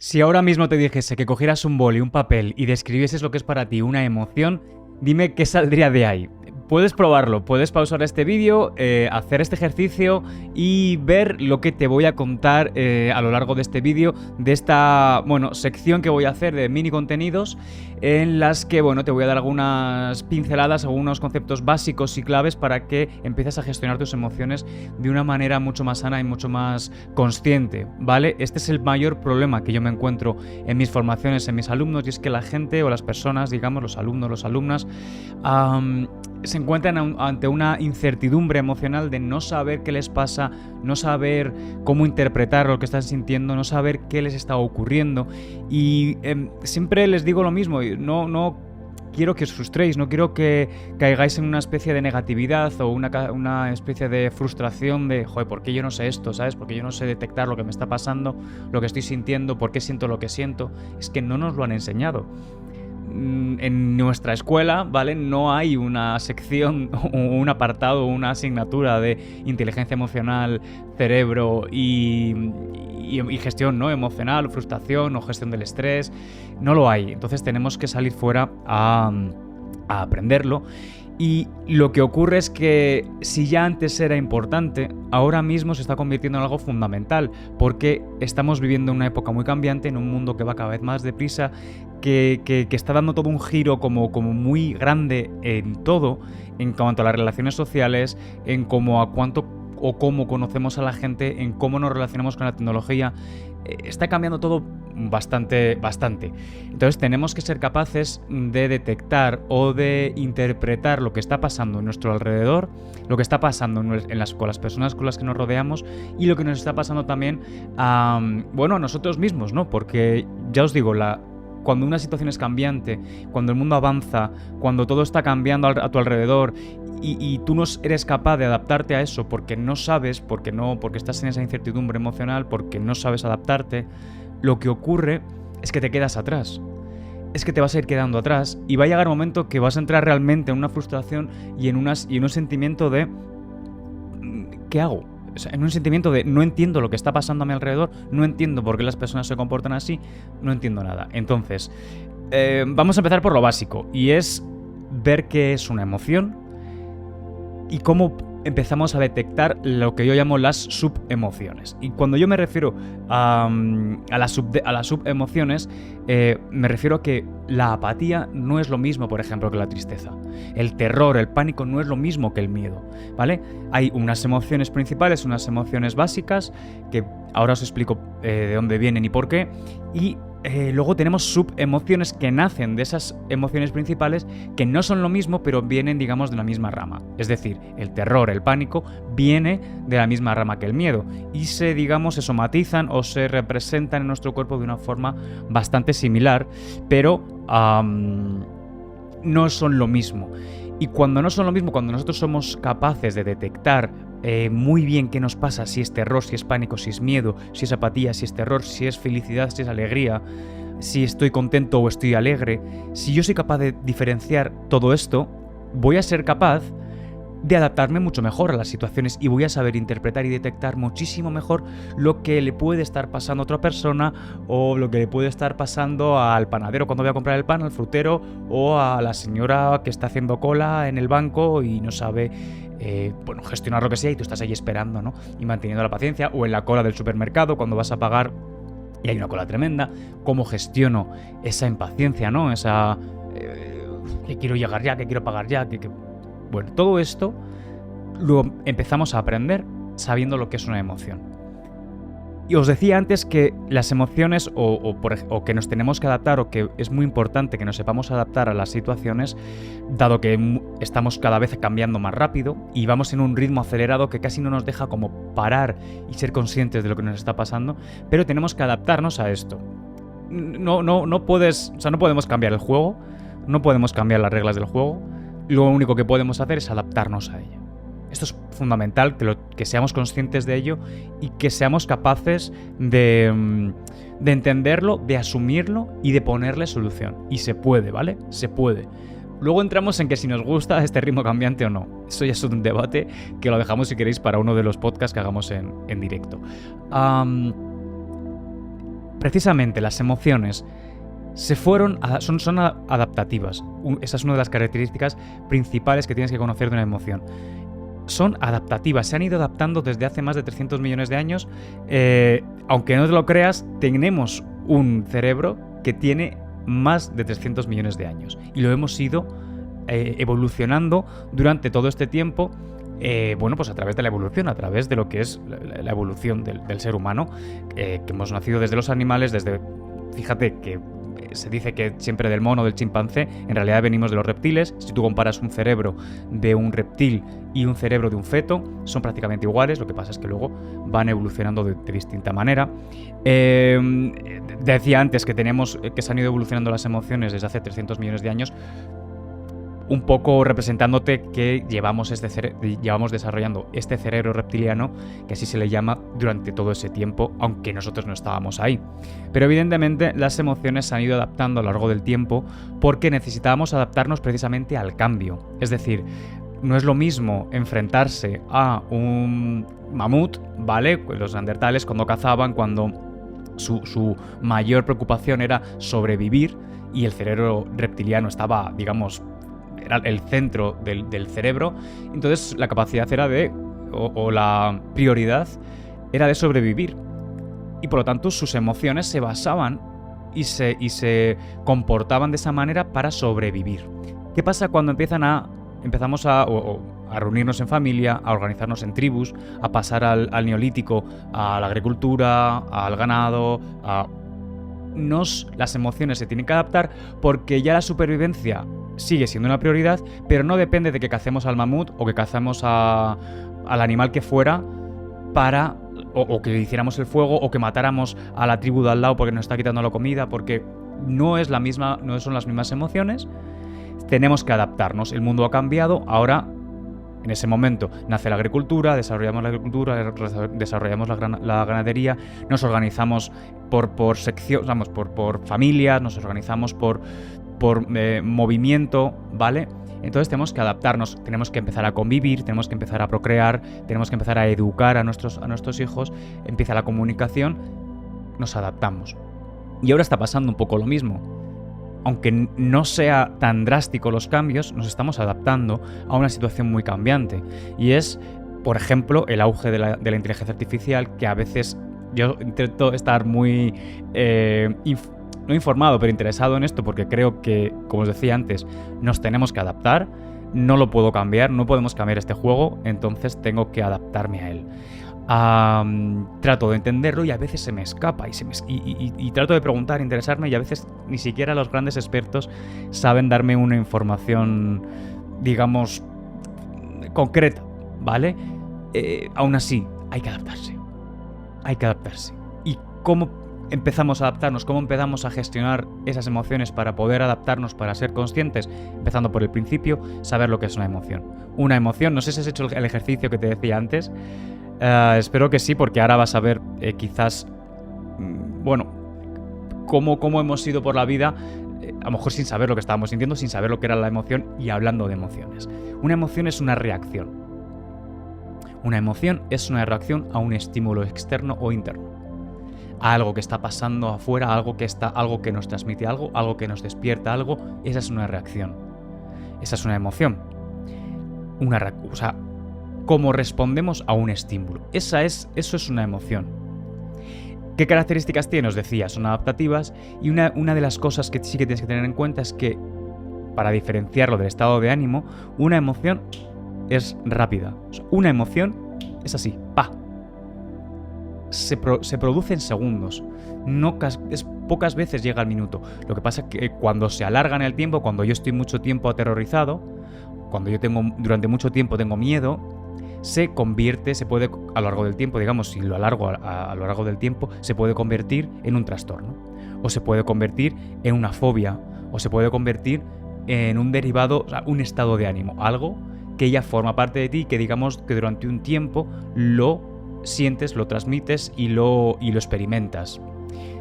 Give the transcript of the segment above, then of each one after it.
Si ahora mismo te dijese que cogieras un boli, un papel y describieses lo que es para ti una emoción, dime qué saldría de ahí. Puedes probarlo, puedes pausar este vídeo, hacer este ejercicio y ver lo que te voy a contar a lo largo de este vídeo, de esta, sección que voy a hacer de mini contenidos en las que, te voy a dar algunas pinceladas, algunos conceptos básicos y claves para que empieces a gestionar tus emociones de una manera mucho más sana y mucho más consciente, ¿vale? Este es el mayor problema que yo me encuentro en mis formaciones, en mis alumnos, y es que la gente o las personas, digamos, los alumnos, las alumnas, se encuentran ante una incertidumbre emocional de no saber qué les pasa, no saber cómo interpretar lo que están sintiendo, no saber qué les está ocurriendo. Y siempre les digo lo mismo, no quiero que os frustréis, no quiero que caigáis en una especie de negatividad o una especie de frustración de, joder, ¿por qué yo no sé esto? ¿Sabes? ¿Por qué yo no sé detectar lo que me está pasando, lo que estoy sintiendo, por qué siento lo que siento? Es que no nos lo han enseñado. En nuestra escuela, ¿vale? No hay una sección o un apartado o una asignatura de inteligencia emocional, cerebro y gestión, ¿no? Emocional, frustración o gestión del estrés. No lo hay. Entonces tenemos que salir fuera a aprenderlo. Y lo que ocurre es que si ya antes era importante, ahora mismo se está convirtiendo en algo fundamental, porque estamos viviendo una época muy cambiante, en un mundo que va cada vez más deprisa, que está dando todo un giro como muy grande en todo, en cuanto a las relaciones sociales, en cómo conocemos a la gente, en cómo nos relacionamos con la tecnología. Está cambiando todo bastante. Entonces tenemos que ser capaces de detectar o de interpretar lo que está pasando en nuestro alrededor, lo que está pasando con las personas con las que nos rodeamos y lo que nos está pasando también a nosotros mismos, ¿no? Porque ya os digo, cuando una situación es cambiante, cuando el mundo avanza, cuando todo está cambiando a tu alrededor y tú no eres capaz de adaptarte a eso porque no sabes, porque estás en esa incertidumbre emocional, porque no sabes adaptarte, lo que ocurre es que te quedas atrás. Es que te vas a ir quedando atrás y va a llegar un momento que vas a entrar realmente en una frustración y en un sentimiento de ¿qué hago? O sea, en un sentimiento de no entiendo lo que está pasando a mi alrededor, no entiendo por qué las personas se comportan así, no entiendo nada. Entonces, vamos a empezar por lo básico, y es ver qué es una emoción y cómo empezamos a detectar lo que yo llamo las subemociones. Y cuando yo me refiero a las subemociones, me refiero a que la apatía no es lo mismo, por ejemplo, que la tristeza. El terror, el pánico no es lo mismo que el miedo, ¿vale? Hay unas emociones principales, unas emociones básicas, que ahora os explico de dónde vienen y por qué, y luego tenemos subemociones que nacen de esas emociones principales, que no son lo mismo, pero vienen, digamos, de la misma rama. Es decir, el terror, el pánico, viene de la misma rama que el miedo y se somatizan o se representan en nuestro cuerpo de una forma bastante similar, pero no son lo mismo. Y cuando no son lo mismo, cuando nosotros somos capaces de detectar muy bien qué nos pasa, si es terror, si es pánico, si es miedo, si es apatía, si es terror, si es felicidad, si es alegría, si estoy contento o estoy alegre, si yo soy capaz de diferenciar todo esto, voy a ser capaz de adaptarme mucho mejor a las situaciones y voy a saber interpretar y detectar muchísimo mejor lo que le puede estar pasando a otra persona o lo que le puede estar pasando al panadero cuando voy a comprar el pan, al frutero o a la señora que está haciendo cola en el banco y no sabe gestionar lo que sea y tú estás ahí esperando, ¿no? Y manteniendo la paciencia, o en la cola del supermercado cuando vas a pagar y hay una cola tremenda. ¿Cómo gestiono esa impaciencia, ¿no? Esa que quiero llegar ya, que quiero pagar ya, Bueno, todo esto lo empezamos a aprender sabiendo lo que es una emoción. Y os decía antes que las emociones o que nos tenemos que adaptar, o que es muy importante que nos sepamos adaptar a las situaciones, dado que estamos cada vez cambiando más rápido y vamos en un ritmo acelerado que casi no nos deja como parar y ser conscientes de lo que nos está pasando, pero tenemos que adaptarnos a esto. No podemos cambiar el juego, no podemos cambiar las reglas del juego. Lo único que podemos hacer es adaptarnos a ello. Esto es fundamental, que seamos conscientes de ello y que seamos capaces de entenderlo, de asumirlo y de ponerle solución. Y se puede, ¿vale? Se puede. Luego entramos en que si nos gusta este ritmo cambiante o no. Eso ya es un debate que lo dejamos, si queréis, para uno de los podcasts que hagamos en directo. precisamente las emociones son adaptativas. Esa es una de las características principales que tienes que conocer de una emoción. Son adaptativas, se han ido adaptando desde hace más de 300 millones de años. Aunque no te lo creas, tenemos un cerebro que tiene más de 300 millones de años y lo hemos ido evolucionando durante todo este tiempo. Pues a través de la evolución, a través de lo que es la evolución del ser humano, que hemos nacido desde los animales, fíjate que se dice que siempre del mono, del chimpancé, en realidad venimos de los reptiles. Si tú comparas un cerebro de un reptil y un cerebro de un feto, son prácticamente iguales, lo que pasa es que luego van evolucionando de distinta manera. Decía antes que se han ido evolucionando las emociones desde hace 300 millones de años, un poco representándote que llevamos desarrollando este cerebro reptiliano, que así se le llama, durante todo ese tiempo, aunque nosotros no estábamos ahí. Pero evidentemente las emociones se han ido adaptando a lo largo del tiempo porque necesitábamos adaptarnos precisamente al cambio. Es decir, no es lo mismo enfrentarse a un mamut, ¿vale? Los neandertales cuando cazaban, cuando su mayor preocupación era sobrevivir y el cerebro reptiliano estaba, digamos, era el centro del cerebro, entonces la capacidad era o la prioridad era de sobrevivir. Y por lo tanto sus emociones se basaban y se comportaban de esa manera para sobrevivir. ¿Qué pasa cuando empezamos a reunirnos en familia, a organizarnos en tribus, a pasar al neolítico, a la agricultura, al ganado, las emociones se tienen que adaptar porque ya la supervivencia sigue siendo una prioridad, pero no depende de que cacemos al mamut o que cacemos al animal que fuera o que hiciéramos el fuego o que matáramos a la tribu de al lado porque nos está quitando la comida, porque no son las mismas emociones. Tenemos que adaptarnos, el mundo ha cambiado, ahora en ese momento nace la agricultura, desarrollamos la ganadería, nos organizamos por secciones, por familias, nos organizamos por movimiento, ¿vale? Entonces tenemos que adaptarnos, tenemos que empezar a convivir, tenemos que empezar a procrear, tenemos que empezar a educar a nuestros hijos, empieza la comunicación, nos adaptamos. Y ahora está pasando un poco lo mismo. Aunque no sea tan drástico los cambios, nos estamos adaptando a una situación muy cambiante. Y es, por ejemplo, el auge de la inteligencia artificial, que a veces yo intento estar muy no informado, pero interesado en esto, porque creo que, como os decía antes, nos tenemos que adaptar. No lo puedo cambiar, no podemos cambiar este juego, entonces tengo que adaptarme a él. Trato de entenderlo y a veces se me escapa y trato de preguntar, interesarme, y a veces ni siquiera los grandes expertos saben darme una información, digamos, concreta, ¿vale? Aún así, hay que adaptarse. ¿Y cómo empezamos a adaptarnos? ¿Cómo empezamos a gestionar esas emociones para poder adaptarnos, para ser conscientes? Empezando por el principio, saber lo que es una emoción. Una emoción, no sé si has hecho el ejercicio que te decía antes. Espero que sí, porque ahora vas a ver quizás, cómo hemos ido por la vida, a lo mejor sin saber lo que estábamos sintiendo, sin saber lo que era la emoción, y hablando de emociones. Una emoción es una reacción. Una emoción es una reacción a un estímulo externo o interno. A algo que está pasando afuera, algo que nos transmite algo que nos despierta algo. Esa es una reacción. Esa es una emoción. Cómo respondemos a un estímulo. Eso es una emoción. ¿Qué características tiene? Os decía, son adaptativas, y una de las cosas que sí que tienes que tener en cuenta es que, para diferenciarlo del estado de ánimo, una emoción es rápida. Una emoción es así, ¡pa! Se produce en segundos. Pocas veces llega al minuto. Lo que pasa es que cuando se alarga en el tiempo, cuando yo estoy mucho tiempo aterrorizado, cuando yo durante mucho tiempo tengo miedo, se puede, a lo largo del tiempo, digamos, si lo alargo a lo largo del tiempo, se puede convertir en un trastorno, o se puede convertir en una fobia, o se puede convertir en un derivado, un estado de ánimo, algo que ya forma parte de ti, que digamos que durante un tiempo lo sientes, lo transmites y lo experimentas.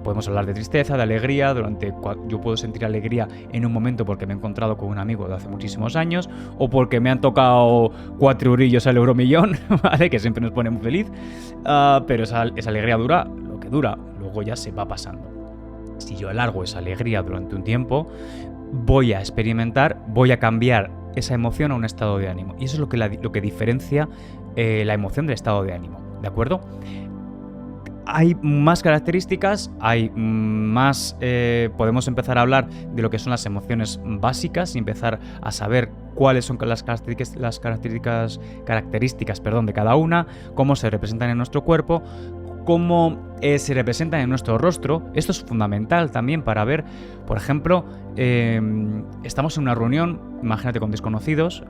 Podemos hablar de tristeza, de alegría. Yo puedo sentir alegría en un momento porque me he encontrado con un amigo de hace muchísimos años, o porque me han tocado 4 eurillos al euromillón, ¿vale? Que siempre nos pone muy feliz. Pero esa alegría dura lo que dura. luego ya se va pasando. Si yo alargo esa alegría durante un tiempo, voy a experimentar, voy a cambiar esa emoción a un estado de ánimo. Y eso es lo que diferencia la emoción del estado de ánimo, ¿de acuerdo? Hay más características, hay más... podemos empezar a hablar de lo que son las emociones básicas y empezar a saber cuáles son las características de cada una, cómo se representan en nuestro cuerpo, cómo se representan en nuestro rostro. Esto es fundamental también para ver, por ejemplo, estamos en una reunión, imagínate con desconocidos,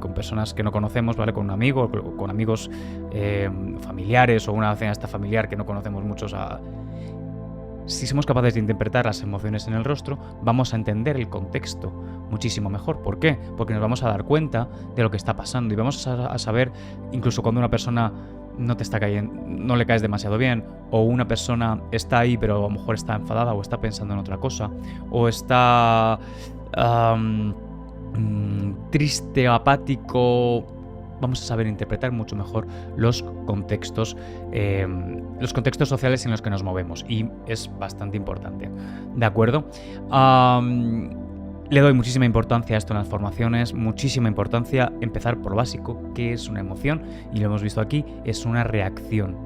con personas que no conocemos, ¿vale? Con un amigo, con amigos familiares o una cena esta familiar que no conocemos muchos. Si somos capaces de interpretar las emociones en el rostro, vamos a entender el contexto muchísimo mejor. ¿Por qué? Porque nos vamos a dar cuenta de lo que está pasando y vamos a saber, incluso cuando una persona no te está cayendo, no le caes demasiado bien, o una persona está ahí pero a lo mejor está enfadada o está pensando en otra cosa, o está triste, apático. Vamos a saber interpretar mucho mejor los contextos sociales en los que nos movemos, y es bastante importante, ¿de acuerdo? Le doy muchísima importancia a esto en las formaciones, muchísima importancia. Empezar por lo básico, ¿qué es una emoción? Y lo hemos visto aquí, es una reacción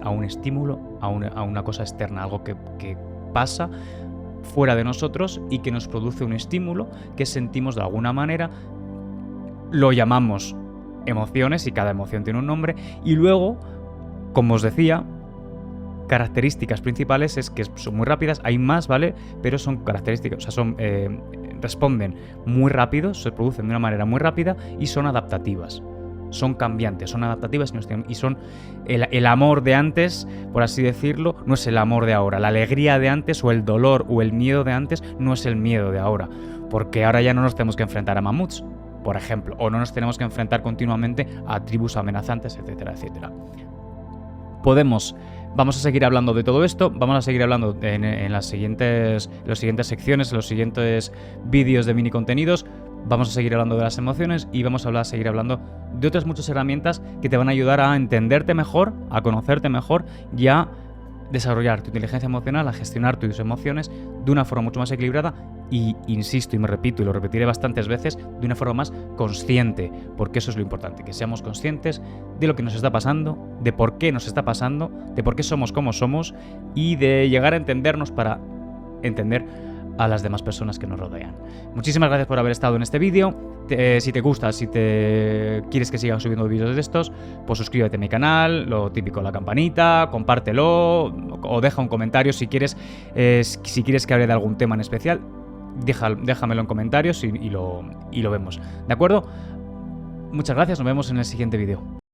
a un estímulo, a una cosa externa, algo que pasa fuera de nosotros y que nos produce un estímulo que sentimos de alguna manera. Lo llamamos emociones y cada emoción tiene un nombre. Y luego, como os decía, características principales es que son muy rápidas, hay más, ¿vale? Pero son características, o sea, responden muy rápido, se producen de una manera muy rápida y son adaptativas. Son cambiantes, son adaptativas y son el amor de antes, por así decirlo, no es el amor de ahora. La alegría de antes o el dolor o el miedo de antes no es el miedo de ahora. Porque ahora ya no nos tenemos que enfrentar a mamuts, por ejemplo, o no nos tenemos que enfrentar continuamente a tribus amenazantes, etcétera, etcétera. Vamos a seguir hablando de todo esto, vamos a seguir hablando en las siguientes secciones, en los siguientes vídeos de mini contenidos. Vamos a seguir hablando de las emociones y vamos a seguir hablando de otras muchas herramientas que te van a ayudar a entenderte mejor, a conocerte mejor y a desarrollar tu inteligencia emocional, a gestionar tus emociones de una forma mucho más equilibrada y, insisto y me repito y lo repetiré bastantes veces, de una forma más consciente, porque eso es lo importante, que seamos conscientes de lo que nos está pasando, de por qué nos está pasando, de por qué somos como somos y de llegar a entendernos para entender a las demás personas que nos rodean. Muchísimas gracias por haber estado en este vídeo. Si te gusta, si te quieres que siga subiendo vídeos de estos, pues suscríbete a mi canal, lo típico, la campanita, compártelo o deja un comentario si quieres que hable de algún tema en especial. Déjamelo en comentarios y lo vemos. ¿De acuerdo? Muchas gracias, nos vemos en el siguiente vídeo.